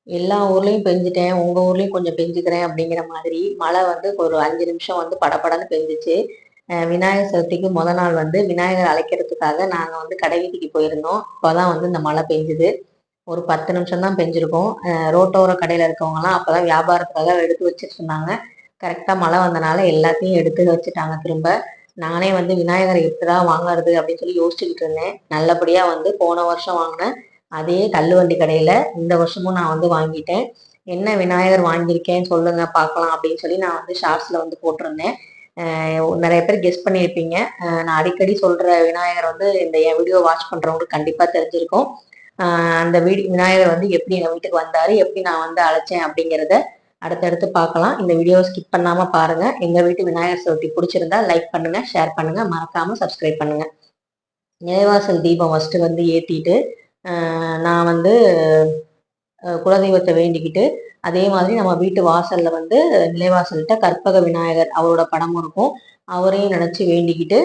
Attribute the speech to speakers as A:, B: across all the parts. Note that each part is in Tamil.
A: எல்லா ஊர்லயும் பெஞ்சுட்டேன், உங்க ஊர்லயும் கொஞ்சம் பெஞ்சுக்கிறேன் அப்படிங்கிற மாதிரி மழை வந்து ஒரு 5 நிமிஷம் வந்து படபடன்னு பெஞ்சுச்சு. விநாயகர் சதுர்த்திக்கு நாள் வந்து விநாயகர் அழைக்கிறதுக்காக நாங்க வந்து கடை வீதிக்கு போயிருந்தோம். அப்பதான் வந்து இந்த மழை பெஞ்சுது. ஒரு 10 நிமிஷம் தான் பெஞ்சிருக்கும். ரோட்டோர கடையில இருக்கவங்கலாம் அப்பதான் வியாபாரத்துக்காக எடுத்து வச்சுட்டு இருந்தாங்க. கரெக்டா மழை வந்தனால எல்லாத்தையும் எடுத்து வச்சுட்டாங்க திரும்ப. நானே வந்து விநாயகரை எப்படிதான் வாங்குறது அப்படின்னு சொல்லி யோசிச்சுக்கிட்டு இருந்தேன். நல்லபடியா வந்து போன வருஷம் வாங்கின அதே தள்ளுவண்டி கடையில இந்த வருஷமும் நான் வந்து வாங்கிட்டேன். என்ன விநாயகர் வாங்கியிருக்கேன் சொல்லுங்க பார்க்கலாம் அப்படின்னு சொல்லி நான் வந்து ஷார்ட்ஸ்ல வந்து போட்டிருந்தேன். நிறைய பேர் கெஸ் பண்ணியிருப்பீங்க. நான் அடிக்கடி சொல்ற விநாயகர் வந்து இந்த என் வீடியோ வாட்ச் பண்றவங்களுக்கு கண்டிப்பா தெரிஞ்சிருக்கும். அந்த விநாயகர் வந்து எப்படி எங்க வீட்டுக்கு வந்தாரு, எப்படி நான் வந்து அழைச்சேன் அப்படிங்கிறத அடுத்தடுத்து பார்க்கலாம். இந்த வீடியோவை ஸ்கிப் பண்ணாம பாருங்க. எங்க வீட்டு விநாயகர் சதுர்த்தி பிடிச்சிருந்தா லைக் பண்ணுங்க, ஷேர் பண்ணுங்க, மறக்காம சப்ஸ்கிரைப் பண்ணுங்க. நிலைவாசல் தீபம் ஃபர்ஸ்ட் வந்து ஏத்திட்டு நான் வந்து குலதெய்வத்தை வேண்டிக்கிட்டு, அதே மாதிரி நம்ம வீட்டு வாசல்ல வந்து நிலைவாசல்கிட்ட கற்பக விநாயகர் அவரோட படமும் இருக்கும். அவரையும் நினைச்சு வேண்டிக்கிட்டு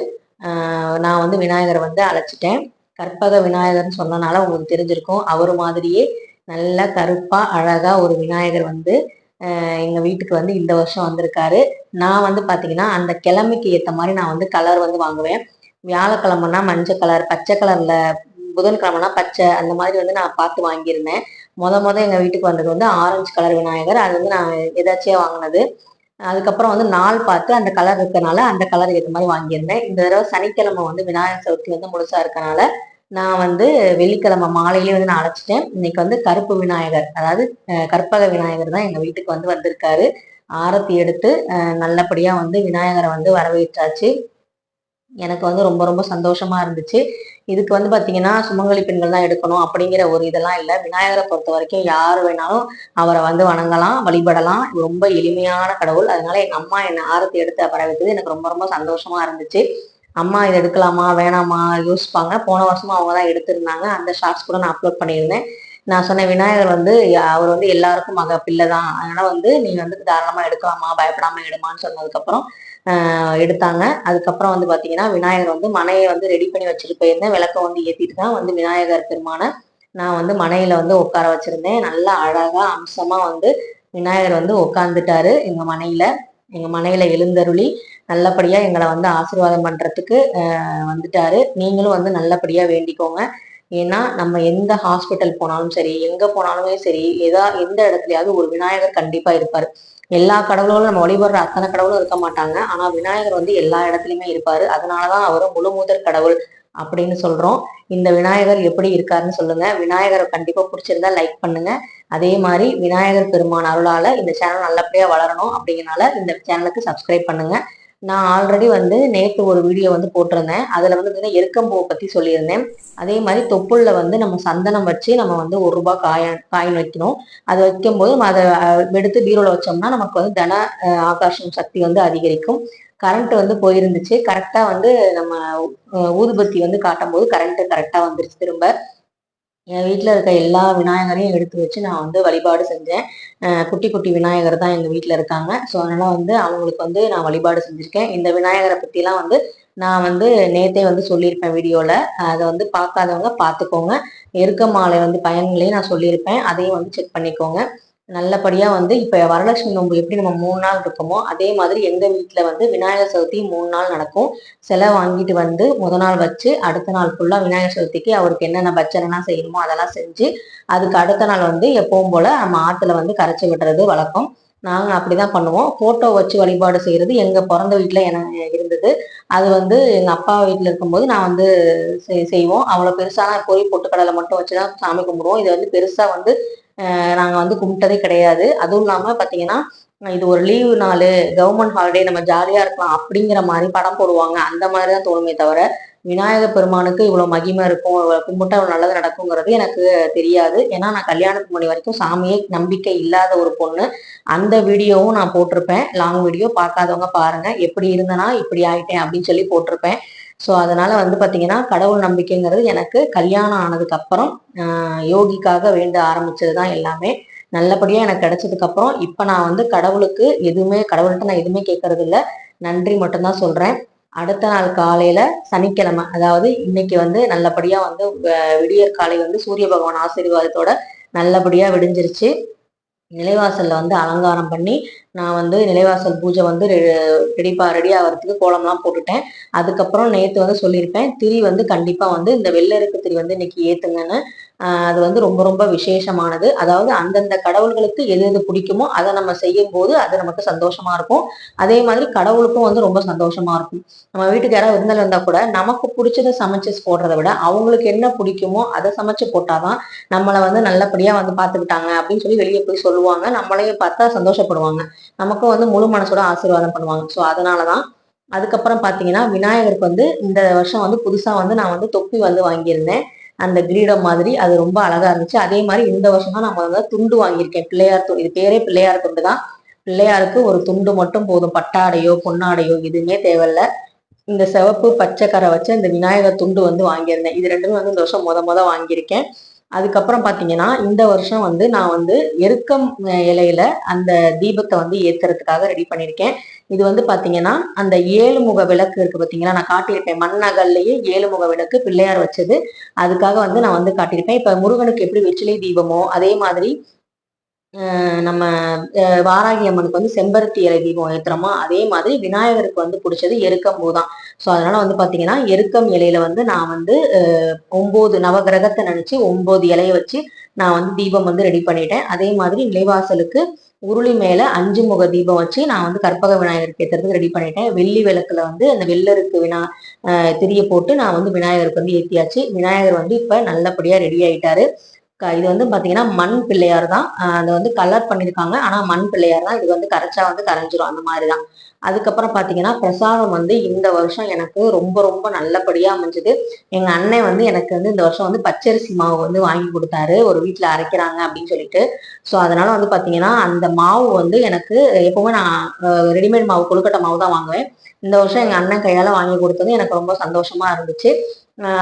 A: நான் வந்து விநாயகரை வந்து அழைச்சிட்டேன். கற்பக விநாயகர்னு சொன்னனால உங்களுக்கு தெரிஞ்சிருக்கும். அவர் மாதிரியே நல்ல கருப்பா அழகா ஒரு விநாயகர் வந்து எங்க வீட்டுக்கு வந்து இந்த வருஷம் வந்திருக்காரு. நான் வந்து பாத்தீங்கன்னா அந்த கிழமைக்கு ஏத்த மாதிரி நான் வந்து கலர் வந்து வாங்குவேன். வியாழக்கிழமைனா மஞ்சள் கலர், பச்சை கலர்ல, புதன்கிழமைனா பச்சை, அந்த மாதிரி வந்து நான் பார்த்து வாங்கியிருந்தேன். மொத எங்க வீட்டுக்கு வந்தது வந்து ஆரஞ்சு கலர் விநாயகர். அது வந்து நான் எதாச்சியா வாங்கினது. அதுக்கப்புறம் வந்து நாள் பார்த்து அந்த கலர் இருக்கனால அந்த கலர் ஏற்ற மாதிரி வாங்கியிருந்தேன். இந்த தடவை சனிக்கிழமை வந்து விநாயகர் சதுர்த்தி வந்து முழுசா இருக்கனால நான் வந்து வெள்ளிக்கிழமை மாலையிலேயே வந்து நான் அழைச்சிட்டேன். இன்னைக்கு வந்து கருப்பு விநாயகர், அதாவது கற்பக விநாயகர் தான் எங்க வீட்டுக்கு வந்து வந்திருக்காரு. ஆரத்தி எடுத்து நல்லபடியா வந்து விநாயகரை வந்து வரவேற்றாச்சு. எனக்கு வந்து ரொம்ப ரொம்ப சந்தோஷமா இருந்துச்சு. இதுக்கு வந்து பாத்தீங்கன்னா சுமங்கலி பெண்கள் தான் எடுக்கணும் அப்படிங்கிற ஒரு இதெல்லாம் இல்லை. விநாயகரை பொறுத்த வரைக்கும் யார் வேணாலும் அவரை வந்து வணங்கலாம், வழிபடலாம். ரொம்ப எளிமையான கடவுள். அதனால எங்க அம்மா என்னை ஆரத்தி எடுத்து வரவேற்றது எனக்கு ரொம்ப ரொம்ப சந்தோஷமா இருந்துச்சு. அம்மா இதை எடுக்கலாமா வேணாமா யோசிப்பாங்க. போன வருஷமும் அவங்க தான் எடுத்திருந்தாங்க. அந்த ஷார்ட்ஸ் கூட நான் அப்லோட் பண்ணியிருந்தேன். நான் சொன்ன விநாயகர் வந்து அவர் வந்து எல்லாருக்கும் பிள்ளை தான். அதனால வந்து நீ வந்து தாராளமா எடுக்கலாமா, பயப்படாம எடுமான்னு சொன்னதுக்கப்புறம் எடுத்தாங்க. அதுக்கப்புறம் வந்து பாத்தீங்கன்னா விநாயகர் வந்து மனையை வந்து ரெடி பண்ணி வச்சுட்டு போயிருந்தேன். விளக்க வந்து ஏத்திட்டு தான் வந்து விநாயகர் பெருமான நான் வந்து மனையில வந்து உட்கார வச்சிருந்தேன். நல்லா அழகா அம்சமா வந்து விநாயகர் வந்து உட்கார்ந்துட்டாரு எங்க மனையில எழுந்தருளி நல்லபடியா எங்களை வந்து ஆசீர்வாதம் பண்றதுக்கு வந்துட்டாரு. நீங்களும் வந்து நல்லபடியா வேண்டிக்கோங்க. ஏன்னா நம்ம எந்த ஹாஸ்பிட்டல் போனாலும் சரி, எங்க போனாலுமே சரி, எந்த இடத்துலயாவது ஒரு விநாயகர் கண்டிப்பா இருப்பாரு. எல்லா கடவுளும் நம்ம வழிபடுற அத்தனை கடவுளும் இருக்க மாட்டாங்க. ஆனா விநாயகர் வந்து எல்லா இடத்துலயுமே இருப்பாரு. அதனாலதான் அவரும் முழுமுதற் கடவுள் அப்படின்னு சொல்றோம். இந்த விநாயகர் எப்படி இருக்காருன்னு சொல்லுங்க. விநாயகரை கண்டிப்பா பிடிச்சிருந்தா லைக் பண்ணுங்க. அதே மாதிரி விநாயகர் பெருமான் அருளால இந்த சேனல் நல்லபடியா வளரணும் அப்படிங்கிறனால இந்த சேனலுக்கு சப்ஸ்கிரைப் பண்ணுங்க. நான் ஆல்ரெடி வந்து நேற்று ஒரு வீடியோ வந்து போட்டிருந்தேன். அதுல வந்து எருக்கம்பூவை பத்தி சொல்லியிருந்தேன். அதே மாதிரி தொப்புள்ள வந்து நம்ம சந்தனம் வச்சு நம்ம வந்து ₹1 காயின் வைக்கணும். அது வைக்கும்போது அதை எடுத்து பீரோல வச்சோம்னா நமக்கு வந்து தன ஆகர்ஷணம் சக்தி வந்து அதிகரிக்கும். கரண்ட் வந்து போயிருந்துச்சு. கரெக்டா வந்து நம்ம ஊதுபத்தி வந்து காட்டும் போது கரண்ட் கரெக்டா வந்துருச்சு திரும்ப. என் வீட்டில் இருக்க எல்லா விநாயகரையும் எடுத்து வச்சு நான் வந்து வழிபாடு செஞ்சேன். குட்டி குட்டி விநாயகர் தான் எங்கள் வீட்டில் இருக்காங்க. ஸோ அதனால வந்து அவங்களுக்கு வந்து நான் வழிபாடு செஞ்சுருக்கேன். இந்த விநாயகரை பற்றிலாம் வந்து நான் வந்து நேத்தே வந்து சொல்லியிருப்பேன் வீடியோவில். அதை வந்து பார்க்காதவங்க பார்த்துக்கோங்க. எருக்க மாலை வந்து பயன்களையும் நான் சொல்லியிருப்பேன். அதையும் வந்து செக் பண்ணிக்கோங்க. நல்லபடியா வந்து இப்ப வரலட்சுமி நோன்பு எப்படி நம்ம 3 நாள் இருக்கோமோ அதே மாதிரி எங்க வீட்டுல வந்து விநாயகர் சதுர்த்தி 3 நாள் நடக்கும். சிலை வாங்கிட்டு வந்து நாள் வச்சு அடுத்த நாள் ஃபுல்லா விநாயகர் சதுர்த்திக்கு அவருக்கு என்னென்ன பட்சணைலாம் செய்யணுமோ அதெல்லாம் செஞ்சு அதுக்கு அடுத்த நாள் வந்து எப்பவும் போல நம்ம ஆத்துல வந்து கரைச்சி விடுறது வழக்கம். நாங்க அப்படிதான் பண்ணுவோம். போட்டோ வச்சு வழிபாடு செய்யறது எங்க பிறந்த வீட்டுல எனக்கு இருந்தது. அது வந்து எங்க அப்பா வீட்டுல இருக்கும்போது நான் வந்து செய்வோம். அவ்வளவு பெருசான பொறி பொட்டுக்கடலை மட்டும் வச்சுதான் சாமி கும்பிடுவோம். இது வந்து பெருசா வந்து நாங்க வந்து கும்பிட்டதே கிடையாது. அதுவும் இல்லாம பாத்தீங்கன்னா இது ஒரு லீவு நாள், கவர்மெண்ட் ஹாலிடே, நம்ம ஜாலியா இருக்கலாம் அப்படிங்கிற மாதிரி படம் போடுவாங்க. அந்த மாதிரிதான் தோணுமே தவிர விநாயகர் பெருமானுக்கு இவ்வளவு மகிமை இருக்கும், கும்பிட்டா இவ்வளவு நல்லது நடக்குங்கிறது எனக்கு தெரியாது. ஏன்னா நான் கல்யாணத்துக்கு முன்னாடி வரைக்கும் சாமியே நம்பிக்கை இல்லாத ஒரு பொண்ணு. அந்த வீடியோவும் நான் போட்டிருப்பேன். லாங் வீடியோ பார்க்காதவங்க பாருங்க. எப்படி இருந்தனா இப்படி ஆயிட்டேன் அப்படின்னு சொல்லி போட்டிருப்பேன். ஸோ அதனால வந்து பாத்தீங்கன்னா கடவுள் நம்பிக்கைங்கிறது எனக்கு கல்யாணம் ஆனதுக்கு அப்புறம் யோகிக்காக வேண்ட ஆரம்பிச்சதுதான் எல்லாமே. நல்லபடியா எனக்கு கிடைச்சதுக்கு அப்புறம் இப்ப நான் வந்து கடவுள்கிட்ட நான் எதுவுமே கேட்கறது இல்லை. நன்றி மட்டும்தான் சொல்றேன். அடுத்த நாள் காலையில சனிக்கிழமை, அதாவது இன்னைக்கு வந்து நல்லபடியா வந்து விடியற் காலை வந்து சூரிய பகவான் ஆசீர்வாதத்தோட நல்லபடியா விடிஞ்சிருச்சு. நிலைவாசல்ல வந்து அலங்காரம் பண்ணி நான் வந்து நிலைவாசல் பூஜை வந்து ரெடி ஆகிறதுக்கு கோலம்லாம் போட்டுட்டேன். அதுக்கப்புறம் நேத்து வந்து சொல்லியிருப்பேன், திரி வந்து கண்டிப்பா வந்து இந்த வெள்ளருக்கு திரி வந்து இன்னைக்கு ஏத்துங்கன்னு. அது வந்து ரொம்ப ரொம்ப விசேஷமானது. அதாவது அந்தந்த கடவுள்களுக்கு எது எது பிடிக்குமோ அதை நம்ம செய்யும்போது அது நமக்கு சந்தோஷமா இருக்கும். அதே மாதிரி கடவுளுக்கும் வந்து ரொம்ப சந்தோஷமா இருக்கும். நம்ம வீட்டுக்கு யாராவது விருந்தினர் வந்தா கூட நமக்கு பிடிச்சதை சமைச்சு போடுறதை விட அவங்களுக்கு என்ன பிடிக்குமோ அதை சமைச்சு போட்டாதான் நம்மளை வந்து நல்லபடியா வந்து பாத்துக்கிட்டாங்க அப்படின்னு சொல்லி வெளியே போய் சொல்லுவாங்க. நம்மளையும் பார்த்தா சந்தோஷப்படுவாங்க. நமக்கும் வந்து முழு மனசோட ஆசீர்வாதம் பண்ணுவாங்க. ஸோ அதனாலதான். அதுக்கப்புறம் பாத்தீங்கன்னா விநாயகருக்கு வந்து இந்த வருஷம் வந்து புதுசா வந்து நான் வந்து தொப்பி வந்து வாங்கியிருந்தேன். அந்த கிரீடம் மாதிரி அது ரொம்ப அழகா இருந்துச்சு. அதே மாதிரி இந்த வருஷம் தான் நான் வந்து துண்டு வாங்கியிருக்கேன். பிள்ளையார் துண்டு. இது பேரே பிள்ளையார் துண்டு தான். பிள்ளையாருக்கு ஒரு துண்டு மட்டும் போதும். பட்டாடையோ பொன்னாடையோ எதுவுமே தேவையில்ல. இந்த சிவப்பு பச்சை கரை வச்ச இந்த விநாயகர் துண்டு வந்து வாங்கியிருந்தேன். இது ரெண்டுமே வந்து இந்த வருஷம் முத வாங்கியிருக்கேன். அதுக்கப்புறம் பாத்தீங்கன்னா இந்த வருஷம் வந்து நான் வந்து எருக்கம் இலையில அந்த தீபத்தை வந்து ஏத்துறதுக்காக ரெடி பண்ணியிருக்கேன். இது வந்து பாத்தீங்கன்னா அந்த 7 முக விளக்கு இருக்கு பாத்தீங்களா, நான் காட்டியிருப்பேன். மண்ணகல்லையே 7 முக விளக்கு பிள்ளையார் வச்சது. அதுக்காக வந்து நான் வந்து காட்டியிருப்பேன். இப்ப முருகனுக்கு எப்படி வெற்றிலை தீபமோ அதே மாதிரி நம்ம வாராகி அம்மனுக்கு வந்து செம்பருத்தி இலை தீபம் ஏத்துறோமா, அதே மாதிரி விநாயகருக்கு வந்து பிடிச்சது எருக்கம்பூ தான். ஸோ அதனால வந்து பாத்தீங்கன்னா எருக்கம் இலையில வந்து நான் வந்து 9 நவகிரகத்தை நினைச்சு 9 இலைய வச்சு நான் வந்து தீபம் வந்து ரெடி பண்ணிட்டேன். அதே மாதிரி நிலைவாசலுக்கு உருளி மேல 5 முக தீபம் வச்சு நான் வந்து கற்பக விநாயகருக்கு ஏத்துறதுக்கு ரெடி பண்ணிட்டேன். வெள்ளி விளக்குல வந்து அந்த வெள்ளருக்கு திரிய போட்டு நான் வந்து விநாயகருக்கு வந்து ஏத்தியாச்சு. விநாயகர் வந்து இப்ப நல்லபடியா ரெடி ஆயிட்டாரு. இது வந்து பாத்தீங்கன்னா மண் பிள்ளையார் தான். அதை வந்து கலர் பண்ணியிருக்காங்க. ஆனா மண் பிள்ளையார் தான். இது வந்து கரைச்சா வந்து கரைஞ்சிரும் அந்த மாதிரிதான். அதுக்கப்புறம் பாத்தீங்கன்னா பிரசாதம் வந்து இந்த வருஷம் எனக்கு ரொம்ப ரொம்ப நல்லபடியா அமைஞ்சது. எங்க அண்ணன் வந்து எனக்கு வந்து இந்த வருஷம் வந்து பச்சரிசி மாவு வந்து வாங்கி கொடுத்தாரு. ஒரு வீட்டுல அரைக்கிறாங்க அப்படின்னு சொல்லிட்டு. ஸோ அதனால வந்து பாத்தீங்கன்னா அந்த மாவு வந்து எனக்கு எப்பவுமே நான் ரெடிமேட் மாவு கொழுக்கட்டை மாவு தான் வாங்குவேன். இந்த வருஷம் எங்க அண்ணன் கையால வாங்கி கொடுத்தது எனக்கு ரொம்ப சந்தோஷமா இருந்துச்சு.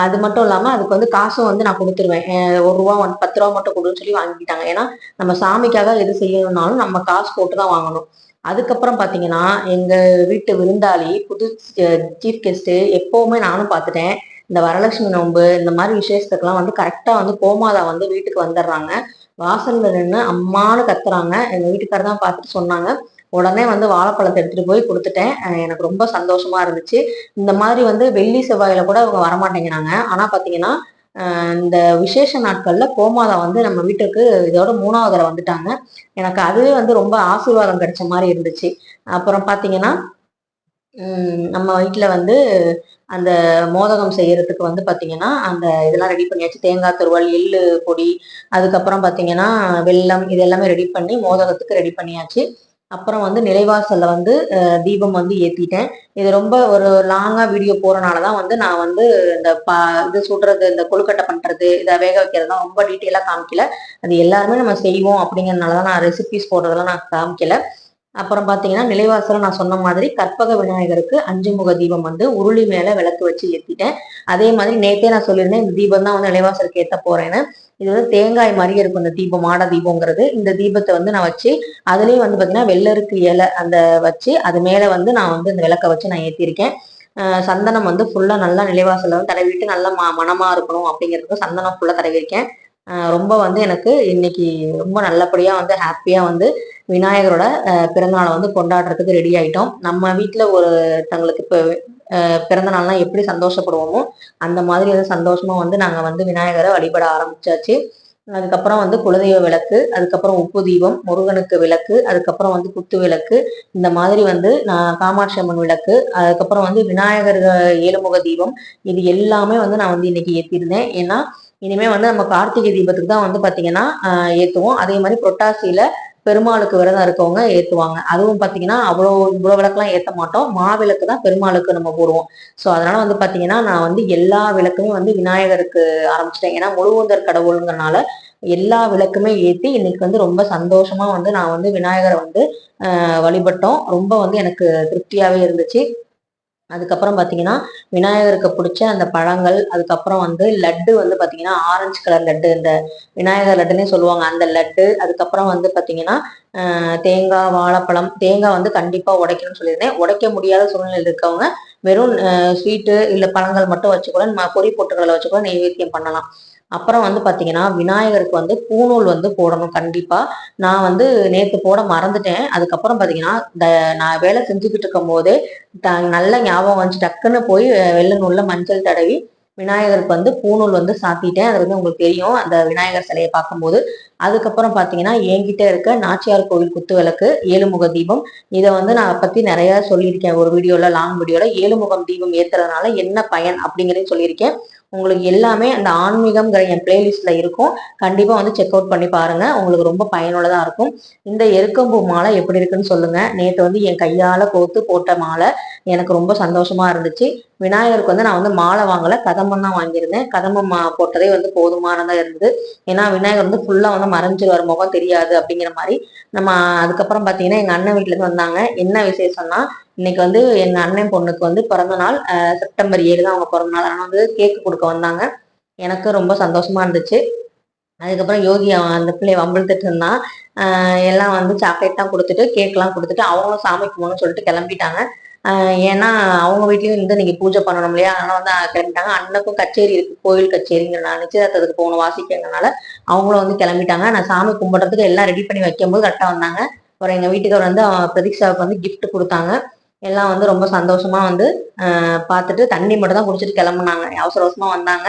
A: அது மட்டும் இல்லாம அதுக்கு வந்து காசும் வந்து நான் கொடுத்துருவேன். 1 ரூபா 10 ரூபா மட்டும் கொடுன்னு சொல்லி வாங்கிக்கிட்டாங்க. ஏன்னா நம்ம சாமிக்காக எது செய்யணும்னாலும் நம்ம காசு போட்டு தான் வாங்கணும். அதுக்கப்புறம் பாத்தீங்கன்னா எங்க வீட்டு விருந்தாளி புது சீஃப் கெஸ்ட் எப்பவுமே நானும் பார்த்துட்டேன். இந்த வரலட்சுமி நோன்பு இந்த மாதிரி விசேஷத்துக்கெல்லாம் வந்து கரெக்டா வந்து கோமாதா வந்து வீட்டுக்கு வந்துடுறாங்க. வாசல்ல நின்று அம்மானு கத்துறாங்க. எங்க வீட்டுக்காரர் தான் பார்த்துட்டு சொன்னாங்க. உடனே வந்து வாழைப்பழத்தை எடுத்துட்டு போய் கொடுத்துட்டேன். எனக்கு ரொம்ப சந்தோஷமா இருந்துச்சு. இந்த மாதிரி வந்து வெள்ளி செவ்வாயில கூட அவங்க வரமாட்டேங்கிறாங்க. ஆனா பாத்தீங்கன்னா இந்த விசேஷ நாட்கள்ல கோமாதா வந்து நம்ம வீட்டுக்கு இதோட 3வது தடவை வந்துட்டாங்க. எனக்கு அதுவே வந்து ரொம்ப ஆசீர்வாதம் கிடைச்ச மாதிரி இருந்துச்சு. அப்புறம் பாத்தீங்கன்னா நம்ம வீட்டுல வந்து அந்த மோதகம் செய்யறதுக்கு வந்து பாத்தீங்கன்னா அந்த இதெல்லாம் ரெடி பண்ணியாச்சு. தேங்காய் துருவல், எள்ளு பொடி, அதுக்கப்புறம் பாத்தீங்கன்னா வெல்லம், இது எல்லாமே ரெடி பண்ணி மோதகத்துக்கு ரெடி பண்ணியாச்சு. அப்புறம் வந்து நிலைவாசல்ல வந்து தீபம் வந்து ஏத்திட்டேன். இது ரொம்ப ஒரு லாங்கா வீடியோ போறனாலதான் வந்து நான் வந்து இந்த இது சுடுறது, இந்த கொழுக்கட்டை பண்றது, இதை வேக வைக்கிறதுலாம் ரொம்ப டீட்டெயிலா காமிக்கல. அது எல்லாருமே நம்ம செய்வோம் அப்படிங்கறதுனாலதான் நான் ரெசிபிஸ் போடுறதெல்லாம் நான் காமிக்கல. அப்புறம் பாத்தீங்கன்னா நிலைவாசல நான் சொன்ன மாதிரி கற்பக விநாயகருக்கு 5 முக தீபம் வந்து உருளி மேல விளக்கு வச்சு ஏத்திட்டேன். அதே மாதிரி நேத்தே நான் சொல்லியிருந்தேன் இந்த தீபம் தான் வந்து நிலைவாசலுக்கு ஏத்த போறேன்னு. இது வந்து தேங்காய் மாதிரியே இருக்கும் இந்த தீபம், மாட தீபங்கிறது. இந்த தீபத்தை வந்து நான் வச்சு அதுலயும் வந்து பாத்தீங்கன்னா வெள்ளருக்கு இலை அந்த வச்சு அது மேல வந்து நான் வந்து இந்த விளக்க வச்சு நான் ஏத்திருக்கேன். சந்தனம் வந்து ஃபுல்லா நல்லா நிலைவாசல்ல வந்து தடவிட்டு நல்லா மனமா இருக்கணும் அப்படிங்கிறதுக்கு சந்தனம் ஃபுல்லா தடவிருக்கேன். ரொம்ப வந்து எனக்கு இன்னைக்கு ரொம்ப நல்லபடியா வந்து ஹாப்பியா வந்து விநாயகரோட பிறந்தநாளை வந்து கொண்டாடுறதுக்கு ரெடி ஆயிட்டோம். நம்ம வீட்டுல தங்களுக்கு இப்ப பிறந்த நாள்னா எப்படி சந்தோஷப்படுவோமோ அந்த மாதிரி வந்து சந்தோஷமா வந்து நாங்க வந்து விநாயகரை வழிபட ஆரம்பிச்சாச்சு. அதுக்கப்புறம் வந்து குலதெய்வ விளக்கு, அதுக்கப்புறம் உப்பு தீபம், முருகனுக்கு விளக்கு, அதுக்கப்புறம் வந்து குத்து விளக்கு, இந்த மாதிரி வந்து நான் காமாட்சி அம்மன் விளக்கு, அதுக்கப்புறம் வந்து விநாயகர் 7 முக தீபம், இது எல்லாமே வந்து நான் வந்து இன்னைக்கு ஏத்திருந்தேன். ஏன்னா இனிமே வந்து நம்ம கார்த்திகை தீபத்துக்கு தான் வந்து பாத்தீங்கன்னா ஏத்துவோம். அதே மாதிரி புரட்டாசியில பெருமாளுக்கு விரதம் இருக்கவங்க ஏத்துவாங்க. அதுவும் பாத்தீங்கன்னா இவ்வளவு விளக்கெல்லாம் ஏத்த மாட்டோம். மாவிளக்கு தான் பெருமாளுக்கு நம்ம போடுவோம். சோ அதனால வந்து பாத்தீங்கன்னா நான் வந்து எல்லா விளக்குமே வந்து விநாயகருக்கு ஆரம்பிச்சிட்டேன். ஏன்னா முழுவதற் கடவுளுங்கிறனால எல்லா விளக்குமே ஏத்தி இன்னைக்கு வந்து ரொம்ப சந்தோஷமா வந்து நான் வந்து விநாயகரை வந்து வழிபட்டோம். ரொம்ப வந்து எனக்கு திருப்தியாவே இருந்துச்சு. அதுக்கப்புறம் பாத்தீங்கன்னா விநாயகருக்கு பிடிச்ச அந்த பழங்கள், அதுக்கப்புறம் வந்து லட்டு வந்து பாத்தீங்கன்னா ஆரஞ்சு கலர் லட்டு, இந்த விநாயகர் லட்டுன்னே சொல்லுவாங்க அந்த லட்டு. அதுக்கப்புறம் வந்து பாத்தீங்கன்னா தேங்காய், வாழைப்பழம், தேங்காய் வந்து கண்டிப்பா உடைக்கணும்னு சொல்லியிருந்தேன். உடைக்க முடியாத சூழ்நிலையில் இருக்கவங்க வெறும் ஸ்வீட்டு இல்ல பழங்கள் மட்டும் வச்சு கூட நம்ம பொறி பொட்டுகளை வச்சு கூட நெய்வேத்தியம் பண்ணலாம். அப்புறம் வந்து பாத்தீங்கன்னா விநாயகருக்கு வந்து பூநூல் வந்து போடணும் கண்டிப்பா. நான் வந்து நேத்து போட மறந்துட்டேன். அதுக்கப்புறம் பாத்தீங்கன்னா நான் வேலை செஞ்சுக்கிட்டு இருக்கும் போதே நல்ல ஞாபகம் வந்துச்சு. டக்குன்னு போய் வெள்ளை நூல்ல மஞ்சள் தடவி விநாயகருக்கு வந்து பூநூல் வந்து சாத்திட்டேன். அது வந்து உங்களுக்கு தெரியும் அந்த விநாயகர் சிலையை பார்க்கும்போது. அதுக்கப்புறம் பாத்தீங்கன்னா என்கிட்ட இருக்க நாச்சியார் கோவில் குத்து விளக்கு, ஏழுமுக தீபம், இதை வந்து நான் பத்தி நிறைய சொல்லியிருக்கேன் ஒரு வீடியோல, லாங் வீடியோல. ஏழுமுகம் தீபம் ஏத்துறதுனால என்ன பயன் அப்படிங்கிறதையும் சொல்லியிருக்கேன். உங்களுக்கு எல்லாமே அந்த ஆன்மீகம்ங்கிற என் பிளேலிஸ்ட்ல இருக்கும். கண்டிப்பா வந்து செக் அவுட் பண்ணி பாருங்க. உங்களுக்கு ரொம்ப பயனுள்ளதா இருக்கும். இந்த எருக்கம்பூ மாலை எப்படி இருக்குன்னு சொல்லுங்க. நேத்து வந்து என் கையால கோத்து போட்ட மாலை எனக்கு ரொம்ப சந்தோஷமா இருந்துச்சு. விநாயகருக்கு வந்து நான் வந்து மாலை வாங்கல, கதம்பம் தான் வாங்கியிருந்தேன். கதம்பம் போட்டதே வந்து போதுமானதா இருந்தது. ஏன்னா விநாயகர் வந்து ஃபுல்லா வந்து மறைஞ்சிருவார், முகம் தெரியாது அப்படிங்கிற மாதிரி. நம்ம அதுக்கப்புறம் பாத்தீங்கன்னா எங்க அண்ணன் வீட்டுல இருந்து வந்தாங்க. என்ன விசேஷம்னா இன்னைக்கு வந்து எங்க அண்ணன் பொண்ணுக்கு வந்து பிறந்த நாள். செப்டம்பர் 7 தான் அவங்க பிறந்த நாள். ஆனால் வந்து கேக்கு கொடுக்க வந்தாங்க. எனக்கு ரொம்ப சந்தோஷமா இருந்துச்சு. அதுக்கப்புறம் யோகி அவன் அந்த பிள்ளைய வம்பிழுத்துட்டு இருந்தான். எல்லாம் வந்து சாக்லேட் தான் கொடுத்துட்டு கேக்லாம் கொடுத்துட்டு அவங்களும் சாமி கும்பிடணும்னு சொல்லிட்டு கிளம்பிட்டாங்க. ஏன்னா அவங்க வீட்லயும் வந்து நீங்க பூஜை பண்ணணும் இல்லையா, அதனால வந்து கிளம்பிட்டாங்க. அண்ணனுக்கும் கச்சேரி இருக்கு, கோயில் கச்சேரிங்கிற நான் நிச்சயதார்த்தத்துக்கு போகணும் வாசிக்கிறதுனால அவங்களும் வந்து கிளம்பிட்டாங்க. நான் சாமி கும்பிட்றதுக்கு எல்லாம் ரெடி பண்ணி வைக்கும்போது கரெக்டா வந்தாங்க. அப்புறம் எங்க வீட்டுக்காரர் வந்து பிரதீக்ஷாவுக்கு வந்து கிஃப்ட் கொடுத்தாங்க. எல்லாம் வந்து ரொம்ப சந்தோஷமா வந்து பார்த்துட்டு தண்ணி மட்டும் தான் குடிச்சிட்டு கிளம்புனாங்க. அவசர அவசரமா வந்தாங்க.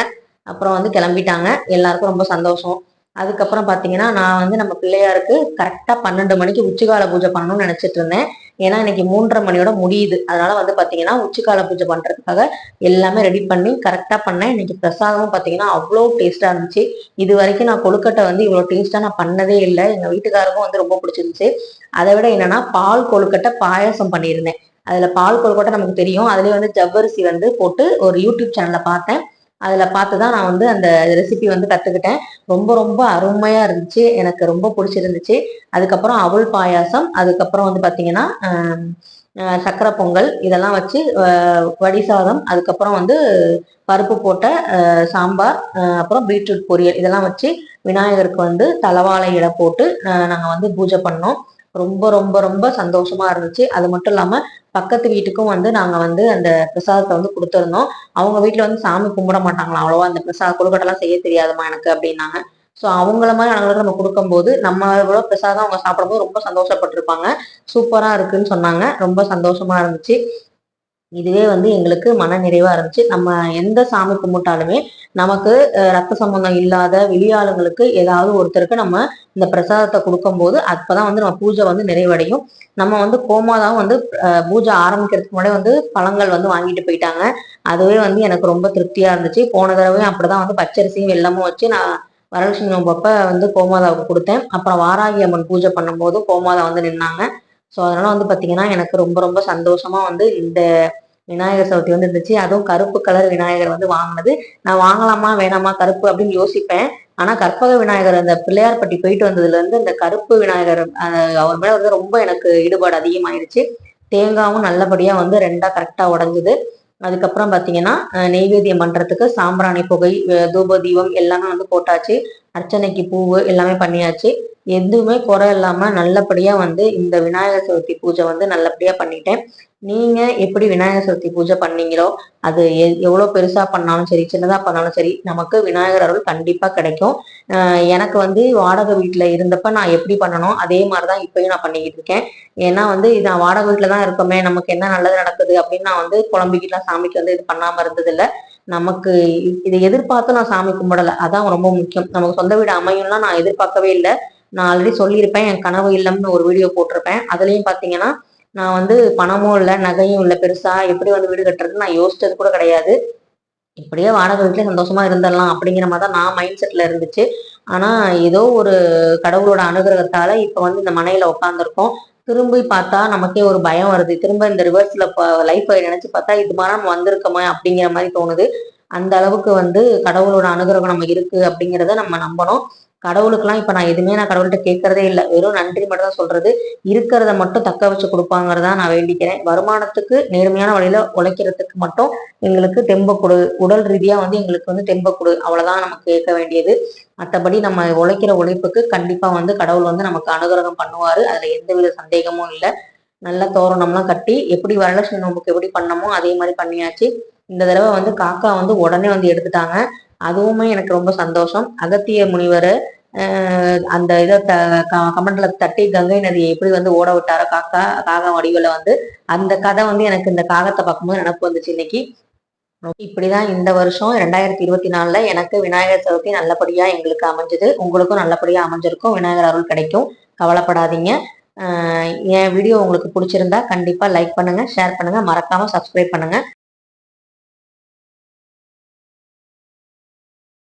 A: அப்புறம் வந்து கிளம்பிட்டாங்க. எல்லாருக்கும் ரொம்ப சந்தோஷம். அதுக்கப்புறம் பாத்தீங்கன்னா நான் வந்து நம்ம பிள்ளையாருக்கு கரெக்டா 12 மணிக்கு உச்சிகால பூஜை பண்ணணும்னு நினைச்சிட்டு இருந்தேன். ஏன்னா இன்னைக்கு 3:30 மணியோட முடியுது. அதனால வந்து பாத்தீங்கன்னா உச்சிக்கால பூஜை பண்றதுக்காக எல்லாமே ரெடி பண்ணி கரெக்டா பண்ணேன். இன்னைக்கு பிரசாதமும் பாத்தீங்கன்னா அவ்வளோ டேஸ்டா இருந்துச்சு. இது வரைக்கும் நான் கொழுக்கட்டை வந்து இவ்வளவு டேஸ்டா நான் பண்ணதே இல்லை. எங்க வீட்டுக்காருக்கும் வந்து ரொம்ப பிடிச்சிருந்துச்சு. அதை விட என்னன்னா பால் கொழுக்கட்டை பாயாசம் பண்ணியிருந்தேன். அதுல பால் கொழுக்கட்டை நமக்கு தெரியும். அதுலயே வந்து ஜவ்வரிசி வந்து போட்டு ஒரு யூடியூப் சேனல்ல பார்த்தேன். அதுல பார்த்துதான் நான் வந்து அந்த ரெசிபி வந்து கத்துக்கிட்டேன். ரொம்ப ரொம்ப அருமையா இருந்துச்சு. எனக்கு ரொம்ப பிடிச்சிருந்துச்சு. அதுக்கப்புறம் அவல் பாயாசம், அதுக்கப்புறம் வந்து பாத்தீங்கன்னா சக்கரை பொங்கல் இதெல்லாம் வச்சு வடி சாதம், அதுக்கப்புறம் வந்து பருப்பு போட்ட சாம்பார், அப்புறம் பீட்ரூட் பொரியல் இதெல்லாம் வச்சு விநாயகருக்கு வந்து தலவாழை இலை போட்டு நாங்க வந்து பூஜை பண்ணோம். ரொம்ப ரொம்ப ரொம்ப சந்தோஷமா இருந்துச்சு. அது மட்டும் இல்லாம பக்கத்து வீட்டுக்கும் வந்து நாங்க வந்து அந்த பிரசாதத்தை வந்து கொடுத்துருந்தோம். அவங்க வீட்டுல வந்து சாமி கும்பிட மாட்டாங்களா அவ்வளவா, அந்த பிரசாத கொழுக்கட்டெல்லாம் செய்ய தெரியாதுமா எனக்கு அப்படின்னாங்க. ஸோ அவங்கள மாதிரி அவங்களுக்கு நம்ம கொடுக்கும்போது நம்ம பிரசாதம் அவங்க சாப்பிடும்போது ரொம்ப சந்தோஷப்பட்டிருப்பாங்க. சூப்பரா இருக்குன்னு சொன்னாங்க. ரொம்ப சந்தோஷமா இருந்துச்சு. இதுவே வந்து எங்களுக்கு மன நிறைவா இருந்துச்சு. நம்ம எந்த சாமி கும்பிட்டாலுமே நமக்கு ரத்த சம்பந்தம் இல்லாத வெளியாளுங்களுக்கு ஏதாவது ஒருத்தருக்கு நம்ம இந்த பிரசாதத்தை கொடுக்கும்போது அப்பதான் வந்து நம்ம பூஜை வந்து நிறைவடையும். நம்ம வந்து கோமாதாவும் வந்து பூஜை ஆரம்பிக்கிறதுக்கு முன்னாடி வந்து பழங்கள் வந்து வாங்கிட்டு போயிட்டாங்க. அதுவே வந்து எனக்கு ரொம்ப திருப்தியா இருந்துச்சு. போன தடவையும் அப்படிதான் வந்து பச்சரிசியும் வெல்லமும் வச்சு நான் வரலட்சுமி நோம்பப்ப வந்து கோமாதாவுக்கு கொடுத்தேன். அப்புறம் வாராகி அம்மன் பூஜை பண்ணும்போது கோமாதா வந்து நின்னாங்க. ஸோ அதனால வந்து பாத்தீங்கன்னா எனக்கு ரொம்ப ரொம்ப சந்தோஷமா வந்து இந்த விநாயகர் சதுர்த்தி வந்து இருந்துச்சு. அதுவும் கருப்பு கலர் விநாயகர் வந்து வாங்கினது. நான் வாங்கலாமா வேணாமா கருப்பு அப்படின்னு யோசிப்பேன். ஆனா கற்பக விநாயகர் அந்த பிள்ளையார்பட்டி போயிட்டு வந்ததுல இருந்து இந்த கருப்பு விநாயகர் அவர் மேல வந்து ரொம்ப எனக்கு ஈடுபாடு அதிகமாயிருச்சு. தேங்காவும் நல்லபடியா வந்து 2ஆ கரெக்டா உடஞ்சுது. அதுக்கப்புறம் பாத்தீங்கன்னா நெய்வேத்தியம் பண்றதுக்கு சாம்பிராணி புகை, தூப தீபம் எல்லாமே வந்து போட்டாச்சு. அர்ச்சனைக்கு பூவு எல்லாமே பண்ணியாச்சு. எதுவுமே குறை இல்லாம நல்லபடியா வந்து இந்த விநாயகர் சதுர்த்தி பூஜை வந்து நல்லபடியா பண்ணிட்டேன். நீங்க எப்படி விநாயகர் சதுர்த்தி பூஜை பண்ணீங்களோ அது எவ்வளவு பெருசா பண்ணாலும் சரி, சின்னதா பண்ணாலும் சரி, நமக்கு விநாயகர் அருள் கண்டிப்பா கிடைக்கும். எனக்கு வந்து வாடகை வீட்டுல இருந்தப்ப நான் எப்படி பண்ணணும் அதே மாதிரிதான் இப்பயும் நான் பண்ணிக்கிட்டு இருக்கேன். ஏன்னா வந்து நான் வாடகை வீட்டுல தான் இருக்கோமே, நமக்கு என்ன நல்லது நடக்குது அப்படின்னு நான் வந்து குழம்பிக்கிட்டுலாம் சாமிக்கு வந்து இது பண்ணாம இருந்தது இல்ல. நமக்கு இதை எதிர்பார்த்து நான் சாமி கும்பிடல, அதான் ரொம்ப முக்கியம். நமக்கு சொந்த வீடு அமையும்லாம் நான் எதிர்பார்க்கவே இல்லை. நான் ஆல்ரெடி சொல்லியிருப்பேன், என் கனவு இல்லம்னு ஒரு வீடியோ போட்டிருப்பேன். அதுலயும் பாத்தீங்கன்னா நான் வந்து பணமும் இல்லை நகையும் இல்லை, பெருசா எப்படி வந்து வீடு கட்டுறதுன்னு நான் யோசிச்சது கூட கிடையாது. இப்படியே வாடகை வீட்டுல சந்தோஷமா இருந்துடலாம் அப்படிங்கிற மாதிரி தான் நான் மைண்ட் செட்ல இருந்துச்சு. ஆனா ஏதோ ஒரு கடவுளோட அனுகிரகத்தால இப்ப வந்து இந்த மனையில உட்காந்துருக்கோம். திரும்பி பார்த்தா நமக்கே ஒரு பயம் வருது. திரும்ப இந்த ரிவர்ஸ்ல லைஃப்பை நினைச்சு பார்த்தா இது மாதிரி நம்ம வந்திருக்கோமா அப்படிங்கிற மாதிரி தோணுது. அந்த அளவுக்கு வந்து கடவுளோட அனுகிரகம் நம்ம இருக்கு அப்படிங்கிறத நம்ம நம்பணும். கடவுளுக்கெல்லாம் இப்ப நான் எதுவுமே நான் கடவுள்கிட்ட கேட்கறதே இல்லை. வெறும் நன்றி மட்டும் தான் சொல்றது. இருக்கிறத மட்டும் தக்க வச்சு கொடுப்பாங்கிறதா நான் வேண்டிக்கிறேன். வருமானத்துக்கு நேர்மையான வழியில உழைக்கிறதுக்கு மட்டும் எங்களுக்கு தெம்ப கொடு, உடல் ரீதியா வந்து எங்களுக்கு வந்து தெம்ப கொடு, அவ்வளவுதான் நமக்கு கேட்க வேண்டியது. மற்றபடி நம்ம உழைக்கிற உழைப்புக்கு கண்டிப்பா வந்து கடவுள் வந்து நமக்கு அனுகிரகம் பண்ணுவாரு. அதுல எந்தவித சந்தேகமும் இல்லை. நல்ல தோரணம்லாம் கட்டி எப்படி வரலட்சுமி நோம்புக்கு எப்படி பண்ணமோ அதே மாதிரி பண்ணியாச்சு. இந்த தடவை வந்து காக்கா வந்து உடனே வந்து எடுத்துட்டாங்க. அதுவுமே எனக்கு ரொம்ப சந்தோஷம். அகத்திய முனிவர் அந்த இதை கமண்டல தட்டி கங்கை நதியை எப்படி வந்து ஓட விட்டாரோ காகா வடிவில் வந்து அந்த கதை வந்து எனக்கு இந்த காகத்தை பார்க்கும்போது நினப்பு வந்துச்சு இன்னைக்கு. இப்படிதான் இந்த வருஷம் 2024 எனக்கு விநாயகர் சதுர்த்தி நல்லபடியா எங்களுக்கு அமைஞ்சது. உங்களுக்கும் நல்லபடியா அமைஞ்சிருக்கும். விநாயகர் அருள் கிடைக்கும், கவலைப்படாதீங்க. என் வீடியோ உங்களுக்கு பிடிச்சிருந்தா கண்டிப்பா லைக் பண்ணுங்க, ஷேர் பண்ணுங்க, மறக்காம சப்ஸ்கிரைப் பண்ணுங்க.